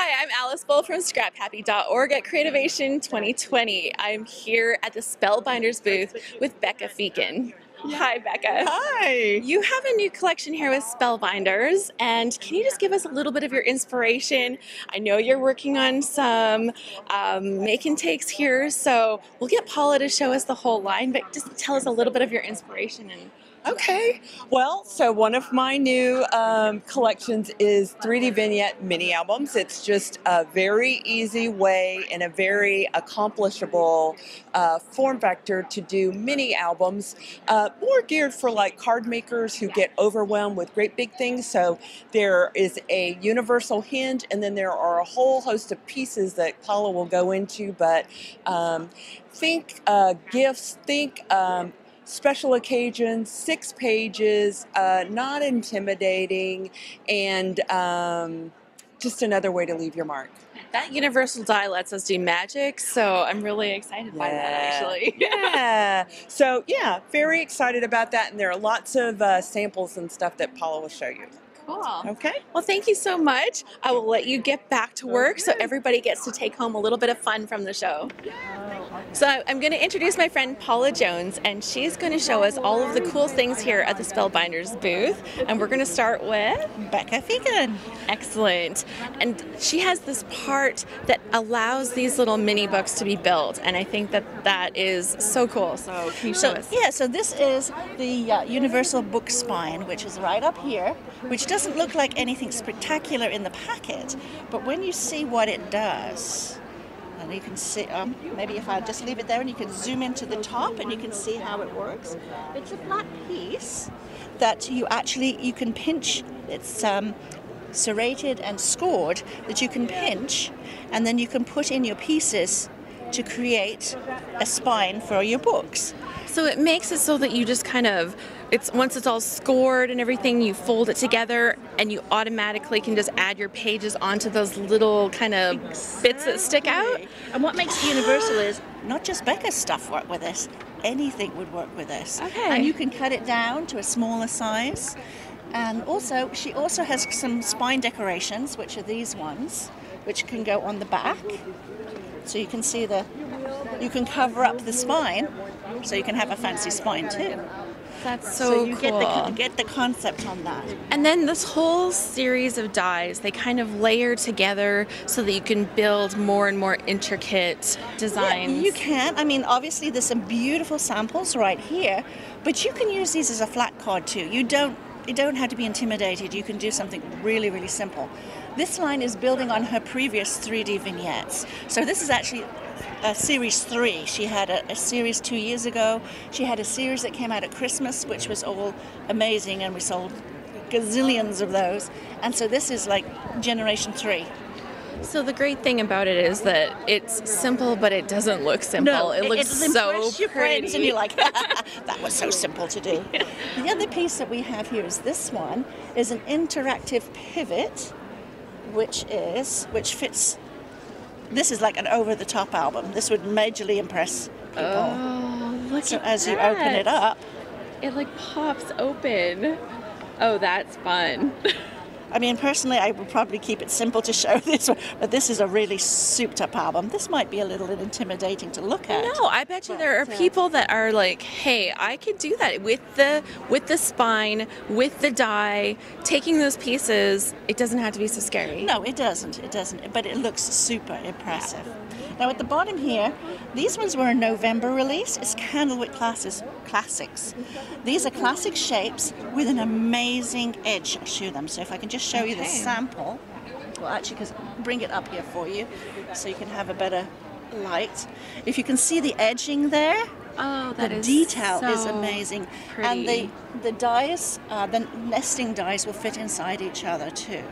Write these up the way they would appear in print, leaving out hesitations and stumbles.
Hi, I'm Alice Bull from ScrapHappy.org at Creativation 2020. I'm here at the Spellbinders booth with Becca Feeken. Hi, Becca. Hi. You have a new collection here with Spellbinders, and can you just give us a little bit of your inspiration? I know you're working on some make and takes here, so we'll get Paula to show us the whole line, but just tell us a little bit of your inspiration. Okay. Well, so one of my new collections is 3D Vignette mini albums. It's just a very easy way and a very accomplishable form factor to do mini albums, more geared for like card makers who get overwhelmed with great big things. So there is a universal hinge, and then there are a whole host of pieces that Paula will go into, but think gifts, think special occasions, 6 pages, not intimidating, and just another way to leave your mark. That universal die lets us do magic, so I'm really excited by that, actually. Yeah. So, yeah, very excited about that, and there are lots of samples and stuff that Paula will show you. Cool. Okay. Well, thank you so much. I will let you get back to work so everybody gets to take home a little bit of fun from the show. So I'm going to introduce my friend Paula Jones, and she's going to show us all of the cool things here at the Spellbinders booth. And we're going to start with Becca Feeken. Excellent. And she has this part that allows these little mini books to be built, and I think that that is so cool. So can you show us? Yeah, so this is the universal book spine, which is right up here, which doesn't look like anything spectacular in the packet, but when you see what it does, and you can see, maybe if I just leave it there and you can zoom into the top and you can see how it works. It's a flat piece that you can pinch. It's serrated and scored that you can pinch, and then you can put in your pieces to create a spine for your books. So it makes it so that you just kind of, once it's all scored and everything, you fold it together and you automatically can just add your pages onto those little kind of bits that stick out. And what makes it universal is not just Becca's stuff work with this, anything would work with this. Okay. And you can cut it down to a smaller size. And also, she also has some spine decorations, which are these ones, which can go on the back. So you can see you can cover up the spine, so you can have a fancy spine too. That's so you cool. get the concept on that. And then this whole series of dies, they kind of layer together so that you can build more and more intricate designs. Yeah, you can. I mean, obviously there's some beautiful samples right here, but you can use these as a flat card too. You don't have to be intimidated. You can do something really, really simple. This line is building on her previous 3D vignettes. So this is actually series 3. She had a series 2 years ago. She had a series that came out at Christmas, which was all amazing, and we sold gazillions of those. And so this is like generation 3. So the great thing about it is that it's simple, but it doesn't look simple. No, it looks so your pretty. Friends and you're like, that was so simple to do. The other piece that we have here is this one, is an interactive pivot, which fits. This is like an over-the-top album. This would majorly impress people. Oh, look so at as that. you open it up, it like pops open. Oh, that's fun. I mean, personally, I would probably keep it simple to show this one, but this is a really souped-up album. This might be a little intimidating to look at. No, I bet you there are people that are like, hey, I could do that with the spine, with the die, taking those pieces. It doesn't have to be so scary. No, it doesn't. It doesn't. But it looks super impressive. Now, at the bottom here, these ones were a November release. It's Candlewick Classics. These are classic shapes with an amazing edge to them. So if I can just show you the sample. Well, actually, bring it up here for you so you can have a better light. If you can see the edging there, the detail so is amazing. pretty. And the dies, the nesting dies will fit inside each other too.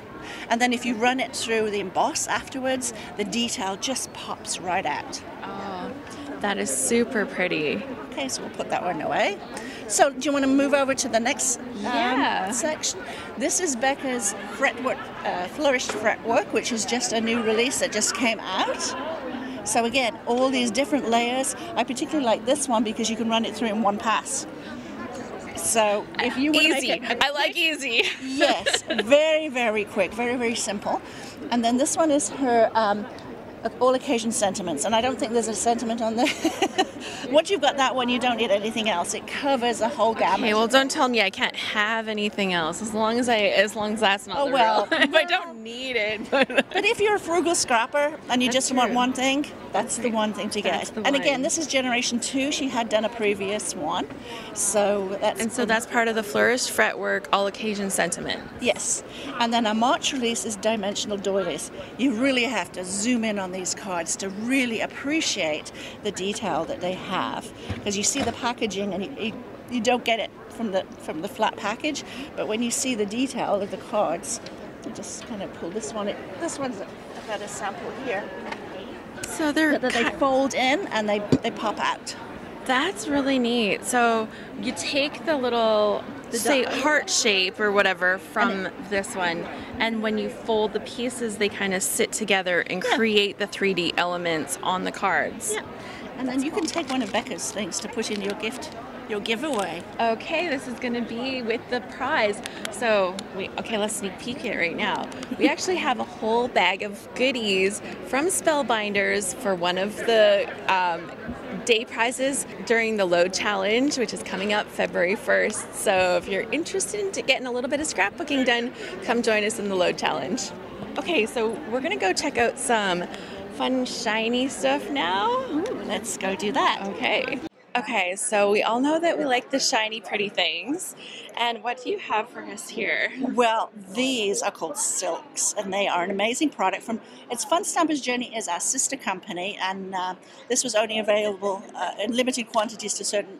And then if you run it through the emboss afterwards, the detail just pops right out. Oh, that is super pretty. Okay, so we'll put that one away. So do you want to move over to the next section? This is Becca's fretwork, flourished fretwork, which is just a new release that just came out. So again, all these different layers. I particularly like this one because you can run it through in one pass. So if you want easy, to make it I like easy. Yes, very, very quick, very, very simple. And then this one is her all occasion sentiments, and I don't think there's a sentiment on there. Once you've got that one, you don't need anything else. It covers a whole gamut. Okay, well, don't tell me I can't have anything else as long as that's not the rule. If I don't need it. But if you're a frugal scrapper and you just want one thing, that's the one thing to get. And again, this is generation 2. She had done a previous one, so that's part of the flourished fretwork all occasion sentiment. Yes, and then our March release is dimensional doilies. You really have to zoom in on these cards to really appreciate the detail that they have, because you see the packaging and you don't get it from the flat package, but when you see the detail of the cards, you just kind of pull this one. This one's I've got a sample here. So they fold in and they pop out. That's really neat. So you take the little, say, heart shape or whatever from this one, and when you fold the pieces, they kind of sit together and create the 3D elements on the cards. Yeah. And then you can take one of Becca's things to put in your giveaway. Okay, this is going to be with the prize. So, let's sneak peek it right now. We actually have a whole bag of goodies from Spellbinders for one of the day prizes during the Load Challenge, which is coming up February 1st. So if you're interested in getting a little bit of scrapbooking done, come join us in the Load Challenge. Okay, so we're going to go check out some fun shiny stuff now. Ooh, let's go do that. Okay, so we all know that we like the shiny, pretty things. And what do you have for us here? Well, these are called silks, and they are an amazing product. It's Fun Stampers Journey is our sister company, and this was only available in limited quantities to certain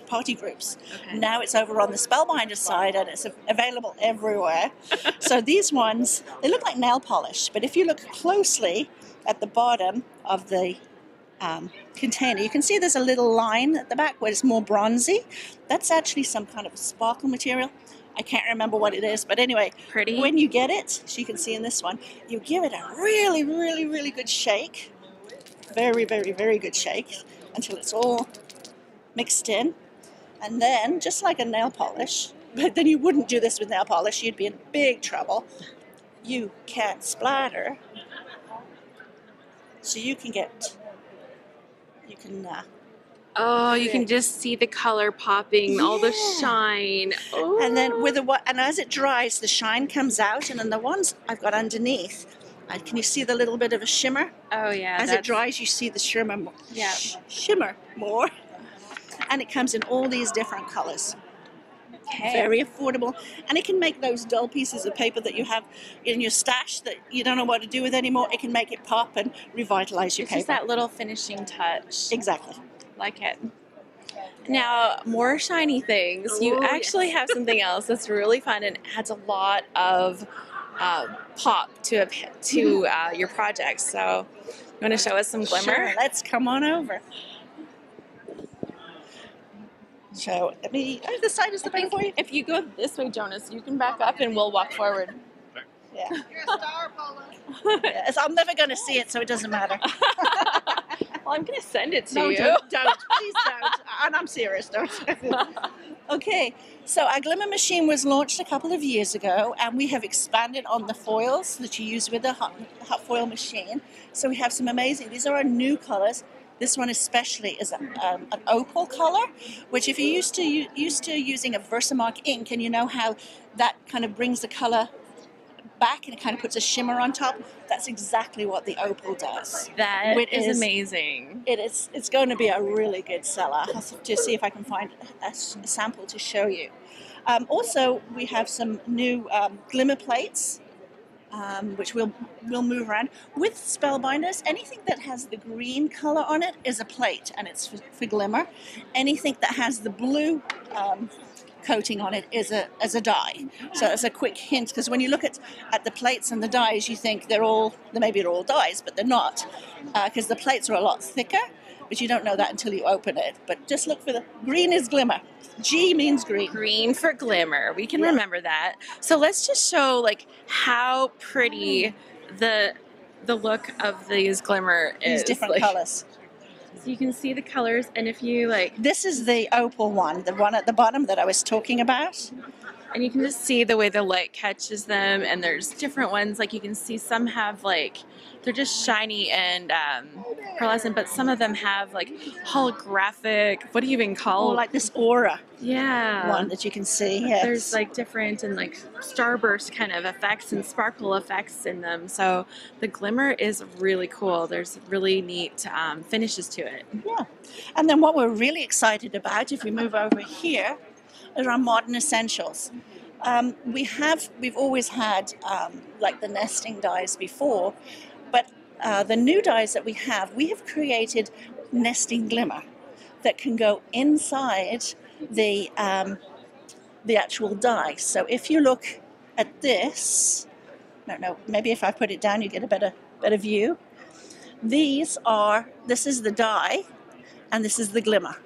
party groups. Okay. Now it's over on the Spellbinders side, and it's available everywhere. So these ones, they look like nail polish, but if you look closely at the bottom of the container, you can see there's a little line at the back where it's more bronzy. That's actually some kind of sparkle material. I can't remember what it is, but anyway, pretty. When you get it, as you can see in this one, you give it a really, really, really good shake. Very, very, very good shake until it's all mixed in. And then, just like a nail polish, but then you wouldn't do this with nail polish, you'd be in big trouble. You can't splatter. So you can you can just see the color popping, all the shine. Oh. And then and as it dries, the shine comes out, and then the ones I've got underneath, can you see the little bit of a shimmer? Oh yeah. As it dries, you see the shimmer more. Yeah. Shimmer more. And it comes in all these different colors. Okay. Very affordable, and it can make those dull pieces of paper that you have in your stash that you don't know what to do with anymore. It can make it pop and revitalize your paper. It's just that little finishing touch. Exactly. Like it. Now, more shiny things. You actually have something else that's really fun and adds a lot of pop to your project. So, you want to show us some glimmer? Sure. Let's come on over. So, this side is the thing for you. If you go this way, Jonas, you can back up and we'll walk forward. Yeah. You're a star, Paula. Yes, I'm never going to see it, so it doesn't matter. Well, I'm going to send it to you. Don't. Please don't. And I'm serious, don't. Okay, so our Glimmer Machine was launched a couple of years ago, and we have expanded on the foils that you use with the hot foil machine. So we have some amazing, these are our new colors. This one especially is an opal color, which if you're used to using a Versamark ink, and you know how that kind of brings the color back and it kind of puts a shimmer on top, that's exactly what the opal does. That is amazing. It's going to be a really good seller. I'll have to see if I can find a sample to show you. Also, we have some new Glimmer Plates, which we'll move around. With Spellbinders, anything that has the green color on it is a plate, and it's for glimmer. Anything that has the blue coating on it is a die. So that's a quick hint, because when you look at the plates and the dies, you think maybe they're all dies, but they're not, because the plates are a lot thicker, but you don't know that until you open it. But just look for the green is glimmer. G means green. Green for glimmer. We can remember that. So let's just show how pretty the look of these glimmer is. These different colors. So you can see the colors, and if you This is the opal one, the one at the bottom that I was talking about. And you can just see the way the light catches them, and there's different ones. Like you can see some have like, they're just shiny and pearlescent, but some of them have like holographic, what do you even call Or like this aura Yeah. one that you can see. Yes. There's like different and like starburst kind of effects and sparkle effects in them. So the glimmer is really cool. There's really neat finishes to it. Yeah. And then what we're really excited about, if we move over here, are our modern essentials. We've always had like the nesting dies before, but the new dies that we have created nesting glimmer that can go inside the actual die. So if you look at this, maybe if I put it down, you get a better view. This is the die, and this is the glimmer.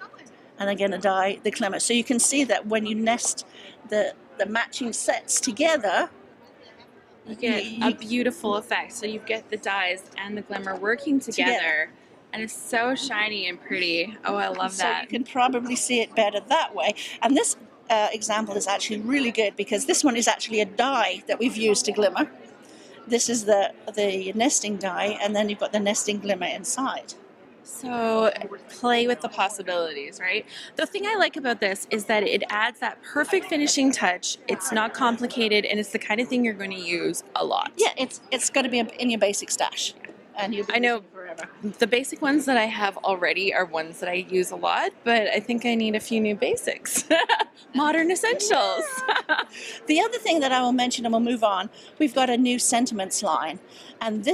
And again, a die, the glimmer. So you can see that when you nest the matching sets together, you get a beautiful effect. So you get the dies and the glimmer working together. And it's so shiny and pretty. Oh, I love that. So you can probably see it better that way. And this example is actually really good because this one is actually a die that we've used to glimmer. This is the nesting die, and then you've got the nesting glimmer inside. So play with the possibilities, right? The thing I like about this is that it adds that perfect finishing touch. It's not complicated, and it's the kind of thing you're going to use a lot. Yeah, it's got to be in your basic stash. And I know forever. The basic ones that I have already are ones that I use a lot, but I think I need a few new basics. Modern essentials. Yeah. The other thing that I will mention, and we'll move on, we've got a new sentiments line. And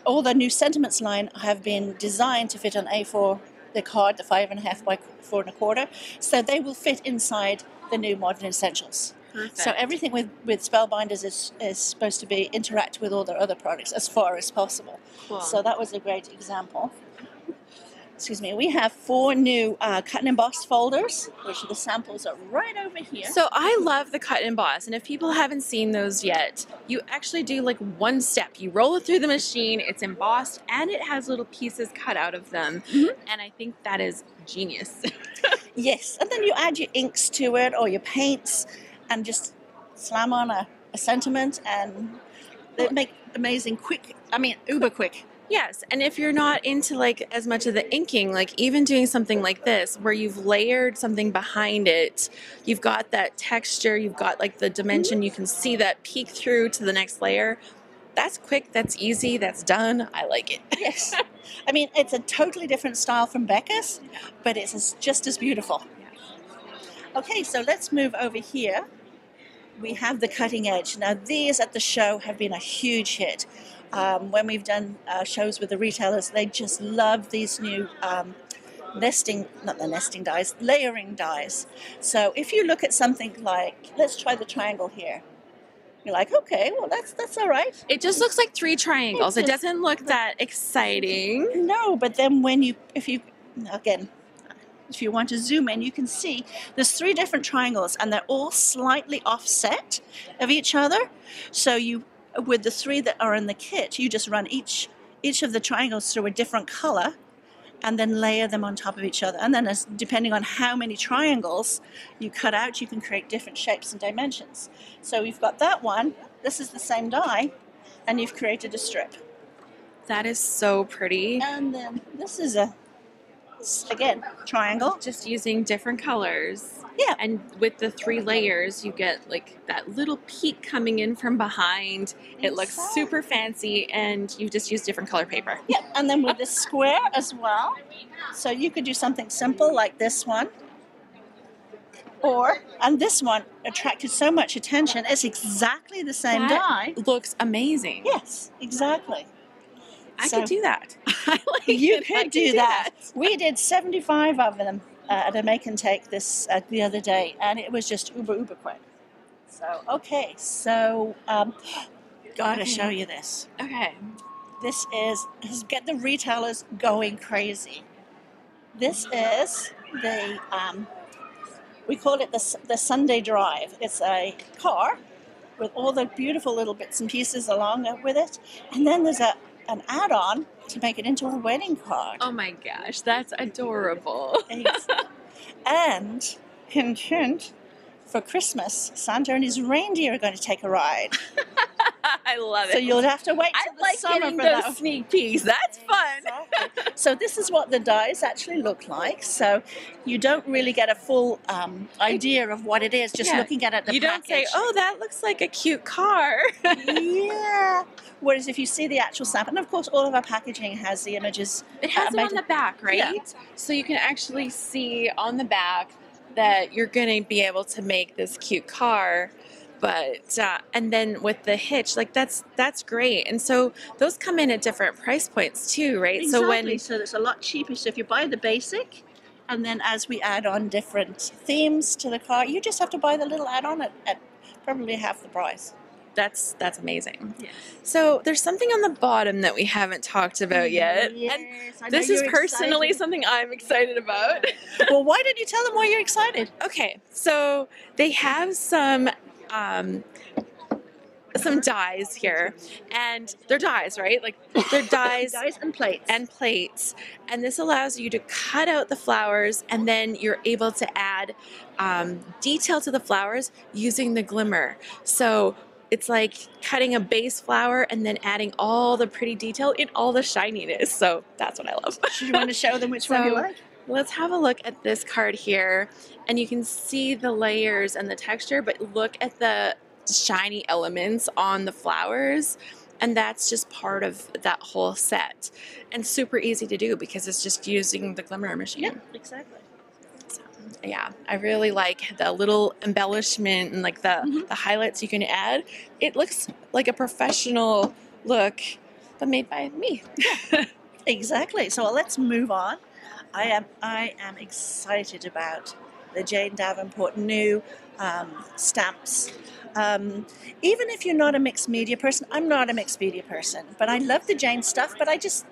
all the new sentiments line have been designed to fit on A4, the card, the 5.5 by 4.25, so they will fit inside the new modern essentials. Perfect. So everything with Spellbinders is supposed to be interact with all their other products as far as possible. Cool. So that was a great example. Excuse me. We have 4 new cut and emboss folders, which the samples are right over here. So I love the cut and emboss, and if people haven't seen those yet, you actually do like one step. You roll it through the machine, it's embossed, and it has little pieces cut out of them. Mm-hmm. And I think that is genius. Yes, and then you add your inks to it or your paints, and just slam on a sentiment, and they make amazing uber quick. Yes, and if you're not into like as much of the inking, like even doing something like this where you've layered something behind it, you've got that texture, you've got like the dimension, you can see that peek through to the next layer. That's quick, that's easy, that's done. I like it. Yes. I mean, it's a totally different style from Becca's, but it's just as beautiful. Okay, so let's move over here. We have the cutting edge. Now, these at the show have been a huge hit. When we've done shows with the retailers, they just love these new layering dies. So if you look at something like, let's try the triangle here. You're like, okay, well, that's all right. It just looks like 3 triangles. It doesn't look that exciting. No, but then if you want to zoom in, you can see there's 3 different triangles, and they're all slightly offset of each other. So with the 3 that are in the kit, you just run each of the triangles through a different color, and then layer them on top of each other. And then depending on how many triangles you cut out, you can create different shapes and dimensions. So we've got that one. This is the same die, and you've created a strip. That is so pretty. And then this is again, triangle. Just using different colors. Yeah. And with the 3 layers, you get like that little peek coming in from behind. It looks super fancy, and you just use different color paper. Yeah, and then with the square as well. So you could do something simple like this one. And this one attracted so much attention. It's exactly the same die. Looks amazing. Yes, exactly. I could do that. You could do that. We did 75 of them at a make and take this the other day, and it was just uber quick. So gotta show you this. Okay. This is get the retailers going crazy. This is the we call it the Sunday Drive. It's a car with all the beautiful little bits and pieces along with it, and then there's an add-on to make it into a wedding card. Oh my gosh, that's adorable. And hint, for Christmas, Santa and his reindeer are going to take a ride. I love it. So you'll have to wait I till the like summer getting for those that. sneak peeks. That's fun. Exactly. So this is what the dies actually look like. So you don't really get a full idea of what it is just Yeah. looking at the You don't say, package. oh, that looks like a cute car. Yeah. Whereas if you see the actual sample, and of course all of our packaging has the images. It has them made on the back, right? Yeah. So you can actually see on the back that you're going to be able to make this cute car. But and then with the hitch, like that's great. And so those come in at different price points too, right? Exactly. So it's a lot cheaper. So if you buy the basic, and then as we add on different themes to the car, you just have to buy the little add-on at probably half the price. That's amazing. Yes. So there's something on the bottom that we haven't talked about yet. Yes, And I know this is you're personally excited. something I'm excited about. Well, why don't you tell them why you're excited? Okay, so they have some dies here, and they're dies, right? Like they're dies Dies and plates. and plates, and this allows you to cut out the flowers, and then you're able to add detail to the flowers using the glimmer. So it's like cutting a base flower and then adding all the pretty detail in all the shininess. So that's what I love. Do you want to show them which one you So like? let's have a look at this card here, and you can see the layers and the texture, but look at the shiny elements on the flowers, and that's just part of that whole set, and super easy to do because it's just using the Glimmer Machine. Yeah, exactly. So, yeah, I really like the little embellishment and like the highlights you can add. It looks like a professional look, but made by me. Exactly. So let's move on. I am excited about the Jane Davenport New Stamps. Even if you're not a mixed media person, I'm not a mixed media person, but I love the Jane stuff, but it just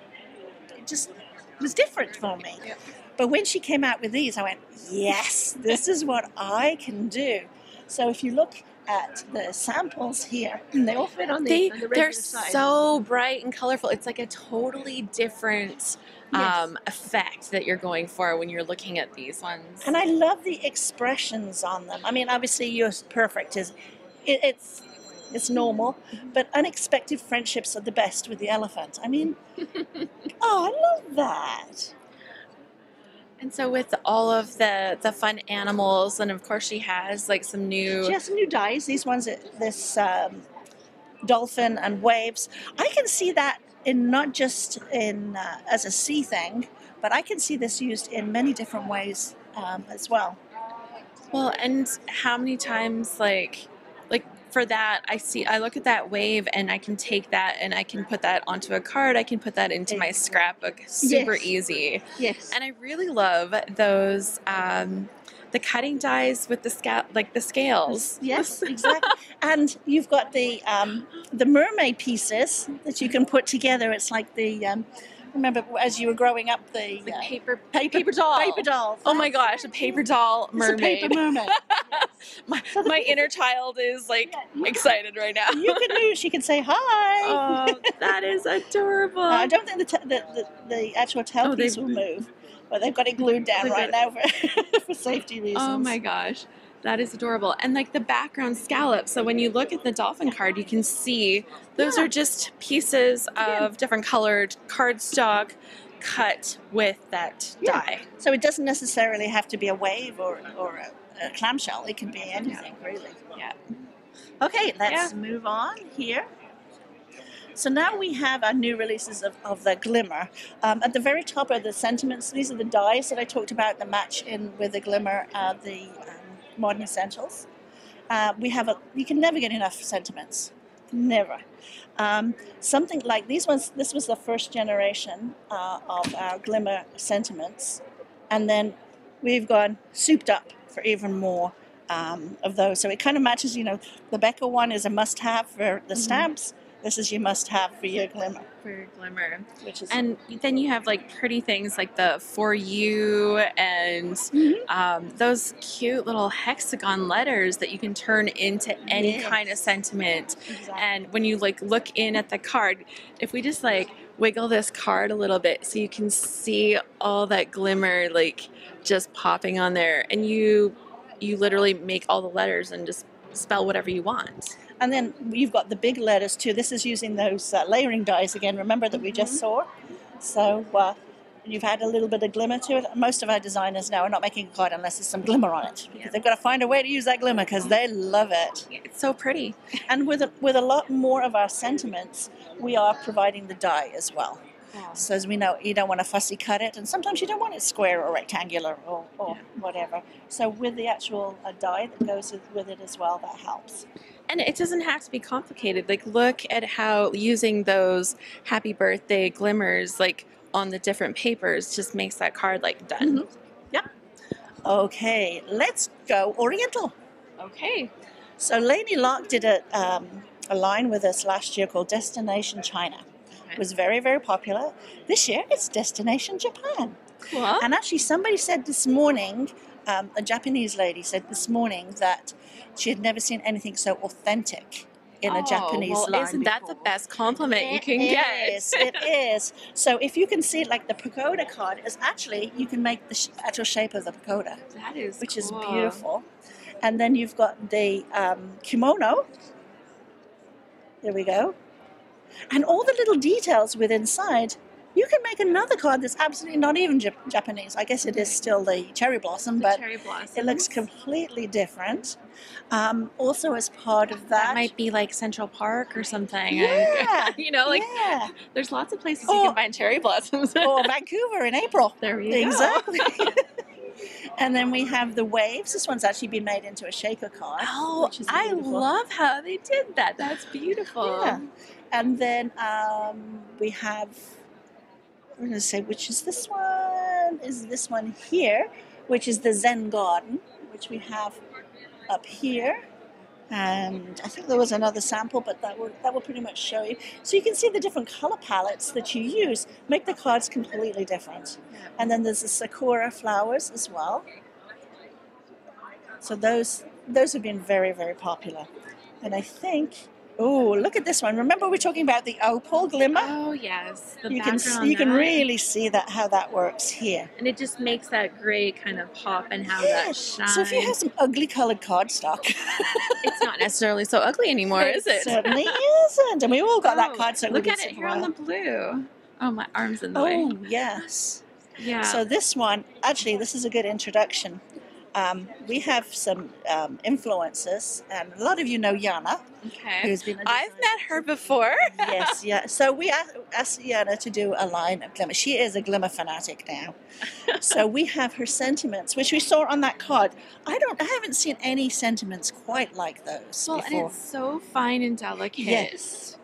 was different for me. Yep. But when she came out with these, I went, yes, this is what I can do. So if you look at the samples here, they all fit on the regular They're side. so bright and colorful. It's like a totally different Yes. effect that you're going for when you're looking at these ones. And I love the expressions on them. I mean, obviously, yours perfect is it's normal, but unexpected friendships are the best with the elephant. I mean, oh, I love that. And so with all of the fun animals, and of course she has like some new. She has some new dies. These ones, this dolphin and waves. I can see that in not just in as a sea thing, but I can see this used in many different ways as well. Well, and how many times like for that I look at that wave and I can take that and I can put that onto a card. I can put that into my scrapbook super Yes. easy. Yes. And I really love those the cutting dies with the scales. Yes, exactly. And you've got the mermaid pieces that you can put together. It's like the remember as you were growing up the Paper doll. Paper doll. Oh my gosh, a paper doll mermaid. It's a paper mermaid. My inner child is like excited right now. You can do. She can say hi. Oh, that is adorable. I don't think the actual tailpiece they- will move, but they've got it glued down right now for safety reasons. Oh my gosh, that is adorable. And like the background scallop. So when you look at the dolphin card, you can see those are just pieces of different colored cardstock cut with that die. So it doesn't necessarily have to be a wave or a clamshell. It can be anything, really. Yeah. Okay, let's move on here. So now we have our new releases of the Glimmer. At the very top are the sentiments. These are the dies that I talked about, the match in with the Glimmer, the Modern Essentials. You can never get enough sentiments. Never. Something like these ones, this was the first generation of our Glimmer sentiments. And then we've gone souped up for even more of those. So it kind of matches, the Becca one is a must-have for the stamps. This is your must-have for your Glimmer. For Glimmer. Which is And then you have like pretty things like the For You and those cute little hexagon letters that you can turn into any kind of sentiment. Exactly. And when you like look in at the card, if we just like wiggle this card a little bit so you can see all that glimmer like just popping on there, and you you literally make all the letters and just spell whatever you want. And then you've got the big letters too. This is using those layering dies again, remember, that we just saw. So you've had a little bit of glimmer to it. Most of our designers now are not making a card unless there's some glimmer on it. Because they've got to find a way to use that glimmer because they love it. It's so pretty. And with a lot more of our sentiments, we are providing the die as well. Yeah. So as we know, you don't want to fussy cut it, and sometimes you don't want it square or rectangular or whatever. So with the actual die that goes with it as well, that helps. And it doesn't have to be complicated. Like, look at how using those happy birthday glimmers, like, on the different papers just makes that card, like, done. Mm-hmm. Yeah. Okay, let's go Oriental. Okay. So Lainey Locke did a line with us last year called Destination China. It was very, very popular. This year, it's Destination Japan. Cool. And actually, somebody said this morning, a Japanese lady said this morning that she had never seen anything so authentic in a Japanese line isn't that before. the best compliment you can get? It is. So if you can see it, like the pagoda card is actually, you can make the actual shape of the pagoda. That is which cool. is beautiful. And then you've got the kimono. There we go. And all the little details with inside, you can make another card that's absolutely not even Japanese. I guess it is still the cherry blossom, but it looks completely different. Also, as part of that might be like Central Park or something. Yeah, there's lots of places you can find cherry blossoms. Or Vancouver in April. There you go. Exactly. And then we have the waves. This one's actually been made into a shaker card. Oh, I love how they did that. That's beautiful. Yeah. And then we have, we're going to say, which is this one? Is this one here, which is the Zen Garden, which we have up here. And I think there was another sample, but that will pretty much show you. So you can see the different color palettes that you use make the cards completely different. And then there's the sakura flowers as well. So those have been very, very popular. And I think, oh, look at this one. Remember we were talking about the opal glimmer? Oh, yes. You can really see that how that works here. And it just makes that gray kind of pop and how that shines. So if you have some ugly colored cardstock, it's not necessarily so ugly anymore, is it? It certainly isn't. And we all got that cardstock. Look at it here on the blue. Oh, my arm's in the way. Oh, yes. Yeah. So this one, actually, this is a good introduction. We have some influencers, and a lot of you know Yana. Okay. Who's been I've met her before. Yes, yeah. So we asked Yana to do a line of glimmer. She is a glimmer fanatic now. So we have her sentiments, which we saw on that card. I haven't seen any sentiments quite like those before. And it's so fine and delicate. Yes.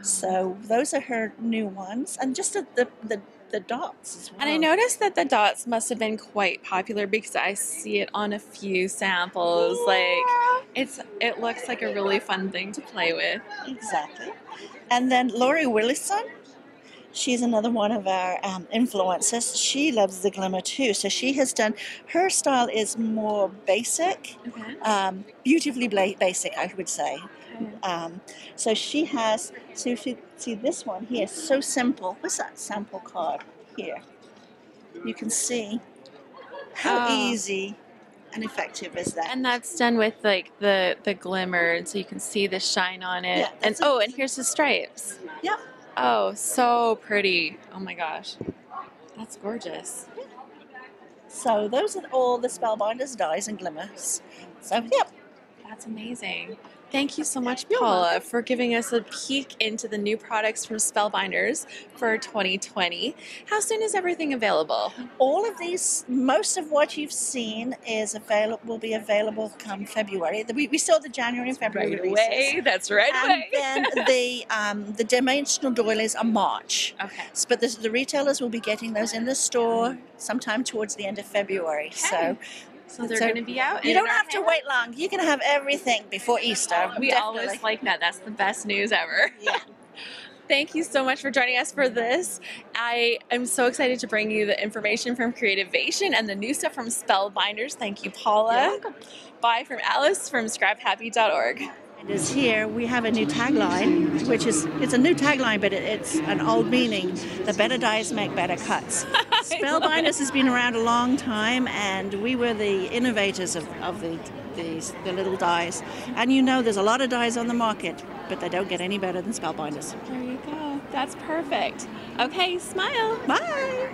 So those are her new ones, and just the dots as well. And I noticed that the dots must have been quite popular because I see it on a few samples. Yeah. Like it looks like a really fun thing to play with. Exactly. And then Lori Willison, she's another one of our influencers. She loves the glimmer too. So she has done, her style is more basic, beautifully basic, I would say. So she has, so if you see this one here, so simple. What's that sample card here? You can see how easy and effective is that. And that's done with like the glimmer, and so you can see the shine on it. Yeah, and here's the stripes. Yep. Oh, so pretty. Oh my gosh. That's gorgeous. So those are all the Spellbinders dies and glimmers. So, yep. That's amazing. Thank you so much, Paula, for giving us a peek into the new products from Spellbinders for 2020. How soon is everything available? All of these, most of what you've seen will be available come February. We saw the January and February releases. That's right away. And then the dimensional doilies are March. Okay. But the retailers will be getting those in the store sometime towards the end of February. Okay. So they're going to be out. You don't have to wait long. You can have everything before Easter. We always like that. That's the best news ever. Yeah. Thank you so much for joining us for this. I am so excited to bring you the information from Creativation and the new stuff from Spellbinders. Thank you, Paula. Bye from Alice from ScrapHappy.org. It is here. We have a new tagline, which is, it's a new tagline, but it's an old meaning. The better dies make better cuts. Spellbinders has been around a long time, and we were the innovators of the little dies. And you know, there's a lot of dies on the market, but they don't get any better than Spellbinders. There you go. That's perfect. Okay, smile. Bye.